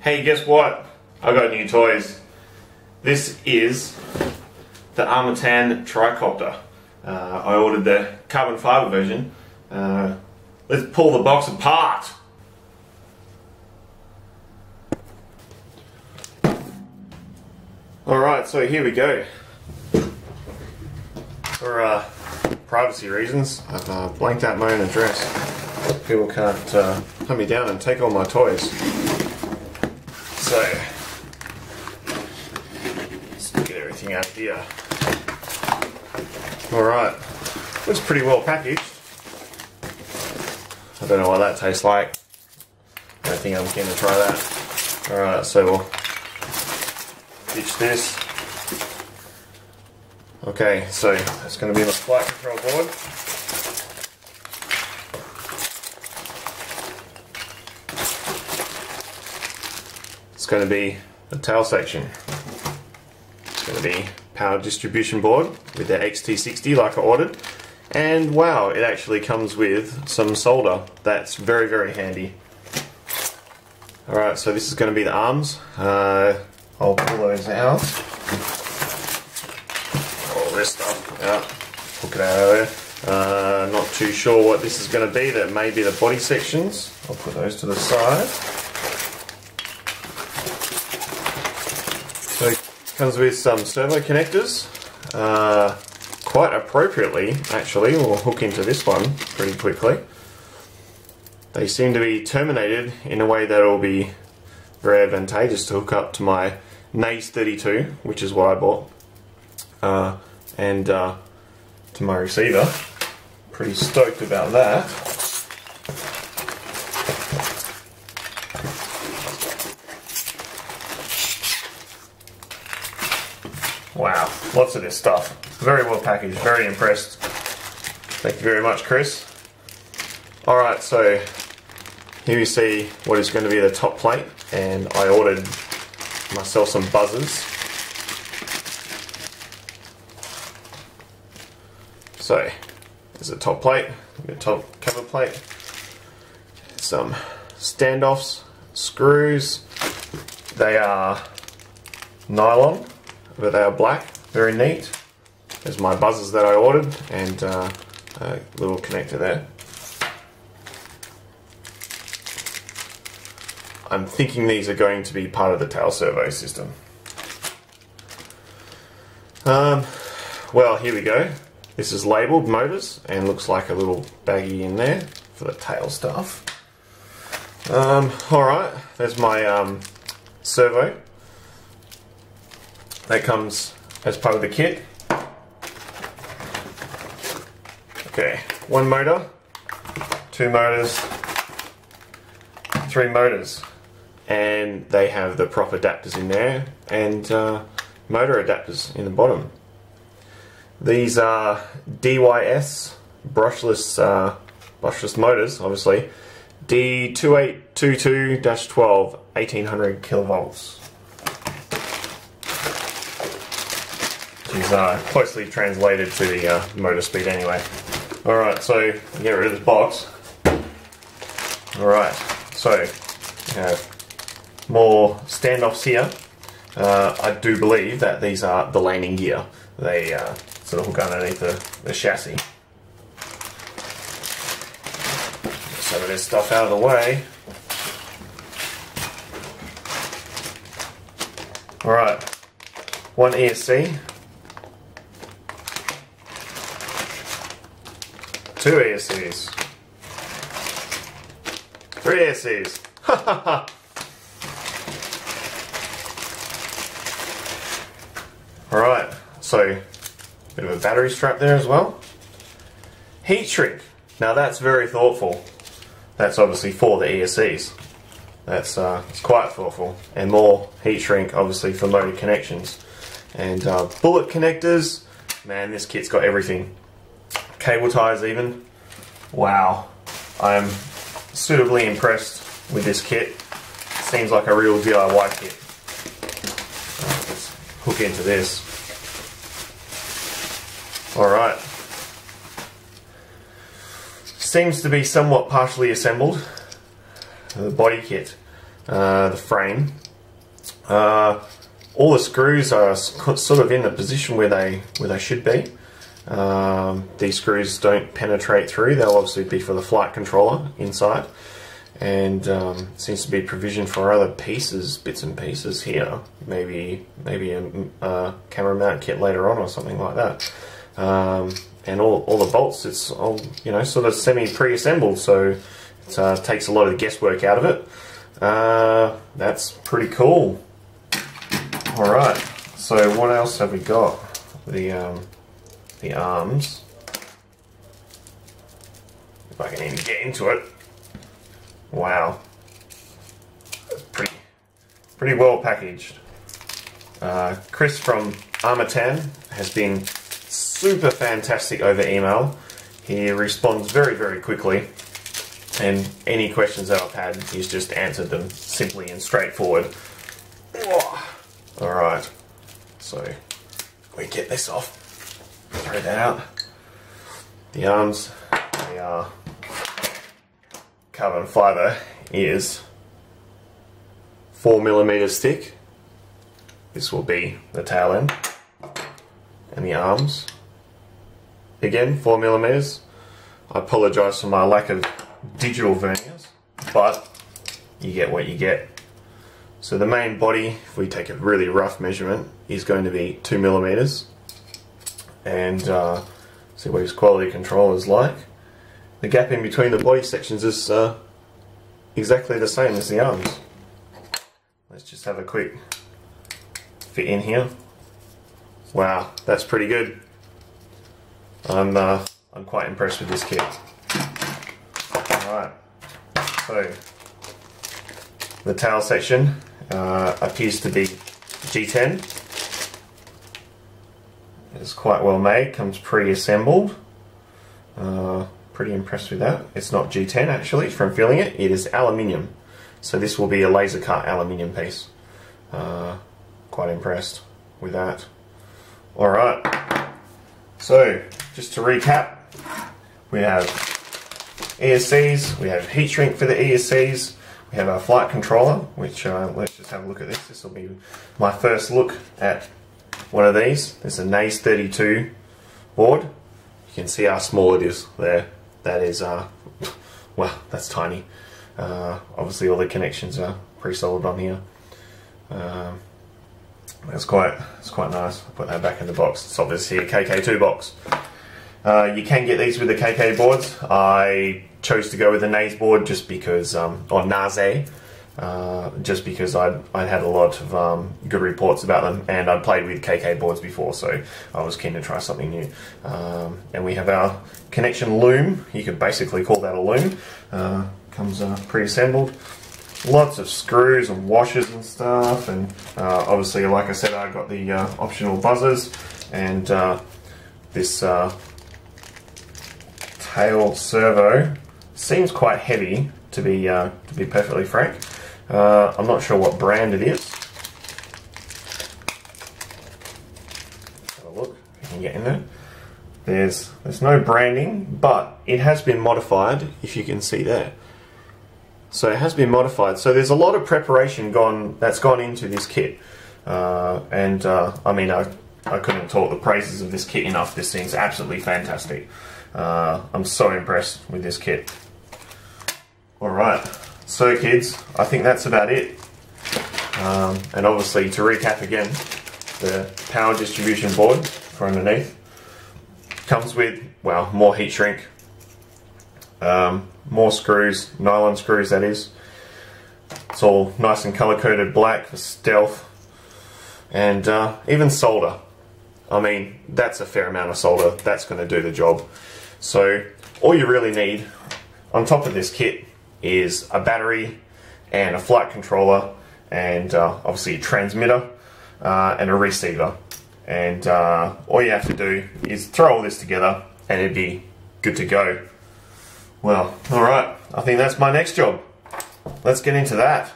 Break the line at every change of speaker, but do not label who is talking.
Hey, guess what? I got new toys. This is the Armattan tricopter. I ordered the carbon fiber version. Let's pull the box apart. Alright, so here we go. For privacy reasons, I've blanked out my own address. People can't hunt me down and take all my toys. So, let's get everything out here. Alright, looks pretty well packaged. I don't know what that tastes like. I don't think I'm going to try that. Alright, so we'll ditch this. Okay, so that's going to be my flight control board. It's going to be the tail section. It's going to be power distribution board with the XT60 like I ordered. And wow, it actually comes with some solder. That's very, very handy. Alright, so this is going to be the arms. I'll pull those out. All this stuff out. Hook it out of there. Not too sure what this is going to be. That may be the body sections. I'll put those to the side. So it comes with some servo connectors. Quite appropriately, actually, we'll hook into this one pretty quickly. They seem to be terminated in a way that will be very advantageous to hook up to my Naze 32, which is what I bought, and to my receiver. Pretty stoked about that. Wow, lots of this stuff. Very well packaged, very impressed. Thank you very much, Chris. Alright, so here you see what is going to be the top plate, and I ordered myself some buzzers. So, there's the top plate, the top cover plate, some standoffs, screws. They are nylon, but they are black, very neat. There's my buzzers that I ordered, and a little connector there. I'm thinking these are going to be part of the tail servo system. Well, here we go. This is labelled motors and looks like a little baggie in there for the tail stuff. Alright, there's my servo. That comes as part of the kit. Okay, one motor, two motors, three motors, and they have the proper adapters in there, and motor adapters in the bottom. These are DYS brushless motors, obviously. D2822-12, 1800 kilovolts. Which is closely translated to the motor speed anyway. Alright, so get rid of this box. Alright, so we have more standoffs here. I do believe that these are the landing gear. They sort of hook underneath the chassis. Get some of this stuff out of the way. Alright, one ESC. Two ESCs. Three ESCs. Ha ha ha. Alright, so bit of a battery strap there as well. Heat shrink. Now that's very thoughtful. That's obviously for the ESCs. That's it's quite thoughtful. And more heat shrink obviously for motor connections. And bullet connectors. Man, this kit's got everything. Cable ties even. Wow. I'm suitably impressed with this kit. Seems like a real DIY kit. Let's hook into this. Alright. Seems to be somewhat partially assembled. The body kit. the frame. All the screws are sort of in the position where they should be. These screws don't penetrate through. They'll obviously be for the flight controller inside, and seems to be provision for other pieces, bits and pieces here. Maybe a camera mount kit later on or something like that. And all the bolts, it's all, you know, sort of semi pre-assembled, so it takes a lot of the guesswork out of it. That's pretty cool. Alright, so what else have we got? The arms. If I can even get into it. Wow. That's pretty well packaged. Chris from Armattan has been super fantastic over email. He responds very, very quickly, and any questions that I've had, he's just answered them simply and straightforward. Alright, so we get this off, throw that out. The arms, they are carbon fiber, is 4mm thick. This will be the tail end, and the arms, again 4mm. I apologise for my lack of digital verniers, but you get what you get. So the main body, if we take a really rough measurement, is going to be 2mm, and see what his quality control is like. The gap in between the body sections is exactly the same as the arms. Let's just have a quick fit in here. Wow, that's pretty good. I'm quite impressed with this kit. Alright, so the tail section appears to be G10. It's quite well made, comes pre-assembled. Pretty impressed with that. It's not G10 actually, from feeling it. It is aluminium. So this will be a laser cut aluminium piece. Quite impressed with that. Alright, so just to recap, we have ESCs, we have heat shrink for the ESCs, we have our flight controller, which let's just have a look at this. This will be my first look at one of these. This is a NAS 32 board. You can see how small it is there. That is, well, that's tiny. Obviously all the connections are pre-soldered on here. It's quite nice. I'll put that back in the box. It's obviously a KK2 box. You can get these with the KK boards. I chose to go with the NAS board just because, or NASE, just because I'd had a lot of good reports about them, and I'd played with KK boards before, so I was keen to try something new. And we have our connection loom. You could basically call that a loom. Comes pre-assembled. Lots of screws and washers and stuff, and obviously, like I said, I got the optional buzzers, and this tail servo seems quite heavy, to be perfectly frank. I'm not sure what brand it is. Have a look if you can get in there. There's no branding, but it has been modified, if you can see there. So it has been modified. So there's a lot of preparation that's gone into this kit, and I mean, I couldn't talk the praises of this kit enough. This thing's absolutely fantastic. I'm so impressed with this kit. Alright, so kids, I think that's about it. And obviously, to recap again, the power distribution board for underneath comes with, well, more heat shrink, more screws, nylon screws that is. It's all nice and color coded black for stealth, and even solder. I mean, that's a fair amount of solder. That's going to do the job. So all you really need on top of this kit is a battery and a flight controller, and obviously a transmitter and a receiver. And all you have to do is throw all this together and it'd be good to go. Well, alright, I think that's my next job. Let's get into that.